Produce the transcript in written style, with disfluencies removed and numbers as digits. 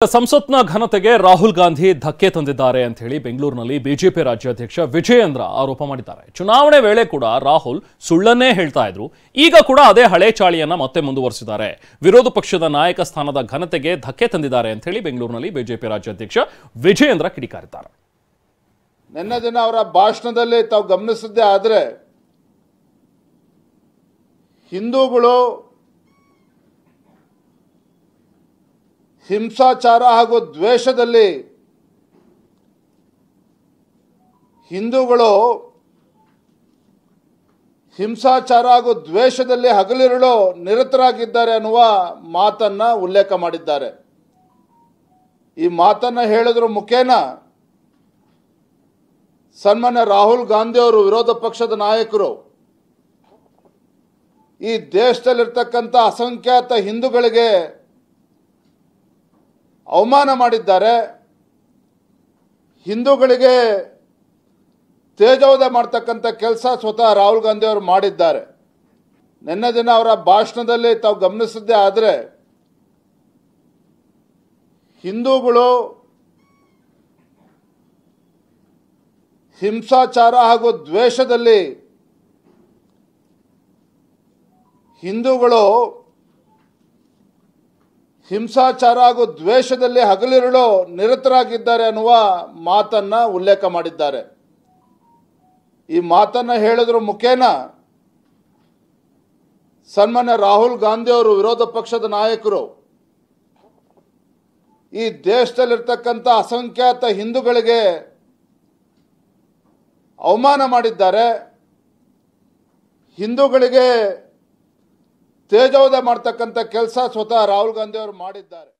ಸಂಸತ್ನ ಘನತೆಗೆ ರಾಹುಲ್ ಗಾಂಧಿ ಧಕ್ಕೆ ತಂದಿದ್ದಾರೆ ಅಂತ ಹೇಳಿ ಬೆಂಗಳೂರಿನಲ್ಲಿ ಬಿಜೆಪಿ ರಾಜ್ಯಾಧ್ಯಕ್ಷ ವಿಜಯೇಂದ್ರ ಆರೋಪ ಮಾಡಿದ್ದಾರೆ. ಚುನಾವಣೆ ವೇಳೆ ಕೂಡ ರಾಹುಲ್ ಸುಳ್ಳನ್ನೇ ಹೇಳ್ತಾ ಇದ್ರು. ಈಗ ಕೂಡ ಅದೇ ಹಳೆ ಚಾಳಿಯನ್ನ ಮತ್ತೆ ಮುಂದುವರಿಸಿದ್ದಾರೆ. ವಿರೋಧ ಪಕ್ಷದ ನಾಯಕ ಸ್ಥಾನದ ಘನತೆಗೆ ಧಕ್ಕೆ ತಂದಿದ್ದಾರೆ ಅಂತ ಹೇಳಿ ಬೆಂಗಳೂರಿನಲ್ಲಿ ಬಿಜೆಪಿ ರಾಜ್ಯಾಧ್ಯಕ್ಷ ವಿಜಯೇಂದ್ರ ಕಿಡಿಕಾರಿದ್ದಾರೆ. ನಿನ್ನೆ ದಿನ ಅವರ ಭಾಷಣದಲ್ಲಿ ತಾವು ಗಮನಿಸಿದ್ದೇ ಆದರೆ ಹಿಂದೂಗಳು ಹಿಂಸಾಚಾರ ಹಾಗೂ ದ್ವೇಷದಲ್ಲಿ ಹಗಲಿರುಳು ನಿರತರಾಗಿದ್ದಾರೆ ಅನ್ನುವ ಮಾತನ್ನ ಉಲ್ಲೇಖ ಮಾಡಿದ್ದಾರೆ. ಈ ಮಾತನ್ನ ಹೇಳೋದ್ರ ಮುಖೇನ ಸನ್ಮಾನ್ಯ ರಾಹುಲ್ ಗಾಂಧಿ ಅವರು, ವಿರೋಧ ಪಕ್ಷದ ನಾಯಕರು, ಈ ದೇಶದಲ್ಲಿರ್ತಕ್ಕಂಥ ಅಸಂಖ್ಯಾತ ಹಿಂದೂಗಳಿಗೆ ಅವಮಾನ ಮಾಡಿದ್ದಾರೆ. ಹಿಂದೂಗಳಿಗೆ ತೇಜೋವಧೆ ಮಾಡ್ತಕ್ಕಂಥ ಕೆಲಸ ಸ್ವತಃ ರಾಹುಲ್ ಗಾಂಧಿ ಅವರು ಮಾಡಿದ್ದಾರೆ. ನಿನ್ನೆ ದಿನ ಅವರ ಭಾಷಣದಲ್ಲಿ ತಾವು ಗಮನಿಸಿದ್ದೇ ಆದರೆ ಹಿಂದೂಗಳು ಹಿಂಸಾಚಾರ ಹಾಗೂ ದ್ವೇಷದಲ್ಲಿ ಹಗಲಿರುಳು ನಿರತರಾಗಿದ್ದಾರೆ ಅನ್ನುವ ಮಾತನ್ನ ಉಲ್ಲೇಖ ಮಾಡಿದ್ದಾರೆ. ಈ ಮಾತನ್ನ ಹೇಳೋದ್ರ ಮುಖೇನ ಸನ್ಮಾನ್ಯ ರಾಹುಲ್ ಗಾಂಧಿ ಅವರು, ವಿರೋಧ ಪಕ್ಷದ ನಾಯಕರು, ಈ ದೇಶದಲ್ಲಿರ್ತಕ್ಕಂಥ ಅಸಂಖ್ಯಾತ ಹಿಂದೂಗಳಿಗೆ ಅವಮಾನ ಮಾಡಿದ್ದಾರೆ. ಹಿಂದೂಗಳಿಗೆ ತೇಜೋವಧೆ ಮಾಡ್ತಕ್ಕಂಥ ಕೆಲಸ ಸ್ವತಃ ರಾಹುಲ್ ಗಾಂಧಿ ಅವರು ಮಾಡಿದ್ದಾರೆ.